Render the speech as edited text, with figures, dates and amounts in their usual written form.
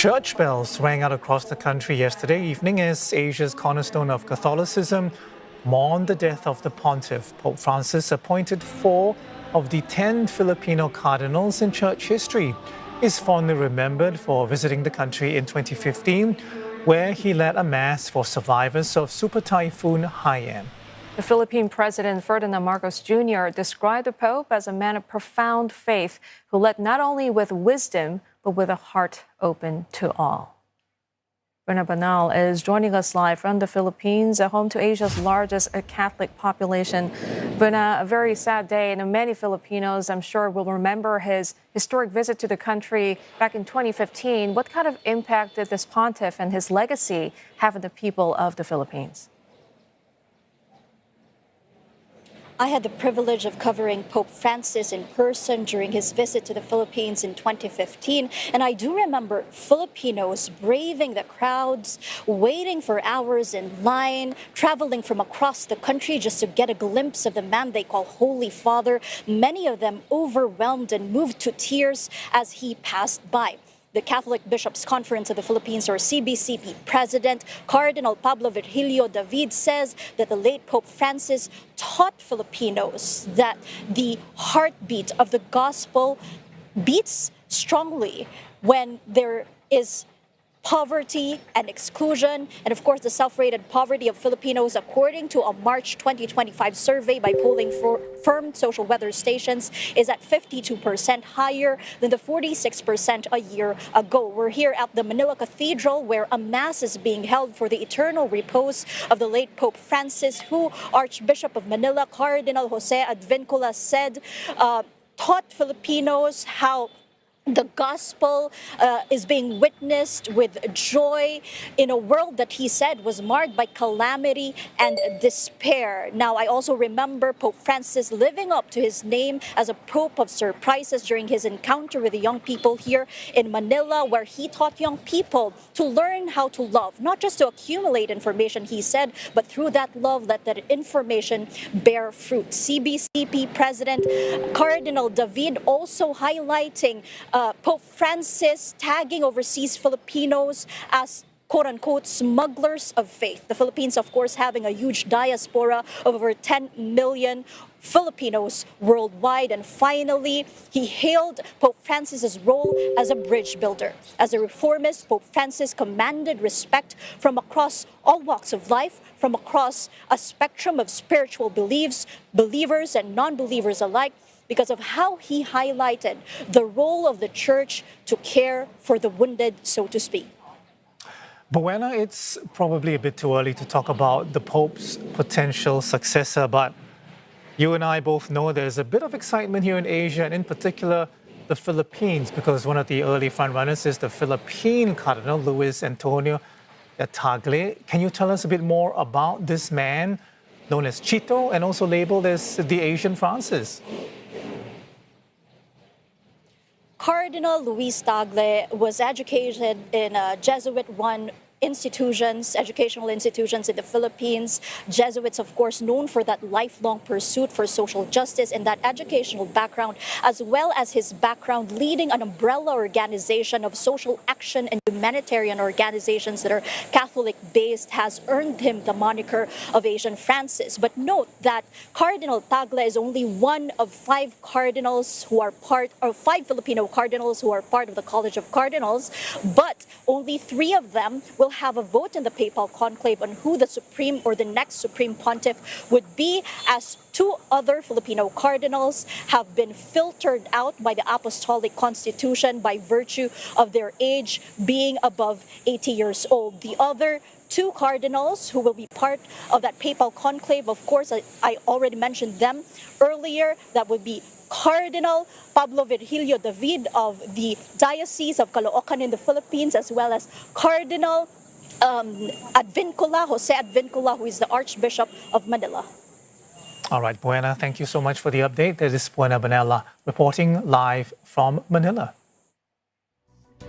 Church bells rang out across the country yesterday evening as Asia's cornerstone of Catholicism mourned the death of the pontiff. Pope Francis appointed 4 of the 10 Filipino cardinals in church history. He's fondly remembered for visiting the country in 2015, where he led a mass for survivors of Super Typhoon Haiyan. The Philippine President Ferdinand Marcos Jr. described the Pope as a man of profound faith who led not only with wisdom, but with a heart open to all. Bernard Banal is joining us live from the Philippines, home to Asia's largest Catholic population. Bernard, a very sad day, and many Filipinos, I'm sure, will remember his historic visit to the country back in 2015. What kind of impact did this pontiff and his legacy have on the people of the Philippines? I had the privilege of covering Pope Francis in person during his visit to the Philippines in 2015. And I do remember Filipinos braving the crowds, waiting for hours in line, traveling from across the country just to get a glimpse of the man they call Holy Father, many of them overwhelmed and moved to tears as he passed by. The Catholic Bishops' Conference of the Philippines, or CBCP President Cardinal Pablo Virgilio David, says that the late Pope Francis taught Filipinos that the heartbeat of the gospel beats strongly when there is poverty and exclusion, and of course the self-rated poverty of Filipinos, according to a March 2025 survey by polling firm Social Weather Stations, is at 52% higher than the 46% a year ago. We're here at the Manila Cathedral, where a mass is being held for the eternal repose of the late Pope Francis, who Archbishop of Manila Cardinal Jose Advincula said taught Filipinos how the gospel is being witnessed with joy in a world that he said was marked by calamity and despair. Now, I also remember Pope Francis living up to his name as a Pope of surprises during his encounter with the young people here in Manila, where he taught young people to learn how to love, not just to accumulate information, he said, but through that love, let that information bear fruit. CBCP President Cardinal David also highlighting Pope Francis tagging overseas Filipinos as quote-unquote smugglers of faith. The Philippines, of course, having a huge diaspora of over 10 million Filipinos worldwide. And finally, he hailed Pope Francis's role as a bridge builder. As a reformist, Pope Francis commanded respect from across all walks of life, from across a spectrum of spiritual beliefs, believers and non-believers alike, because of how he highlighted the role of the church to care for the wounded, so to speak. Buena, it's probably a bit too early to talk about the Pope's potential successor, but you and I both know there's a bit of excitement here in Asia, and in particular, the Philippines, because one of the early frontrunners is the Philippine Cardinal, Luis Antonio Tagle. Can you tell us a bit more about this man, known as Chito, and also labeled as the Asian Francis? Cardinal Luis Tagle was educated in Jesuit-run educational institutions in the Philippines. Jesuits, of course, known for that lifelong pursuit for social justice and that educational background, as well as his background leading an umbrella organization of social action and humanitarian organizations that are Catholic-based, has earned him the moniker of Asian Francis. But note that Cardinal Tagle is only one of 5 cardinals who are or 5 Filipino cardinals who are part of the College of Cardinals, but only 3 of them will have a vote in the papal conclave on who the supreme or the next supreme pontiff would be, as 2 other Filipino cardinals have been filtered out by the apostolic constitution by virtue of their age being above 80 years old. The other 2 cardinals who will be part of that papal conclave, of course, I already mentioned them earlier. That would be Cardinal Pablo Virgilio David of the Diocese of Caloocan in the Philippines, as well as Cardinal Jose Advincula, who is the Archbishop of Manila. All right, Buena, thank you so much for the update. That is Buena Banella reporting live from Manila.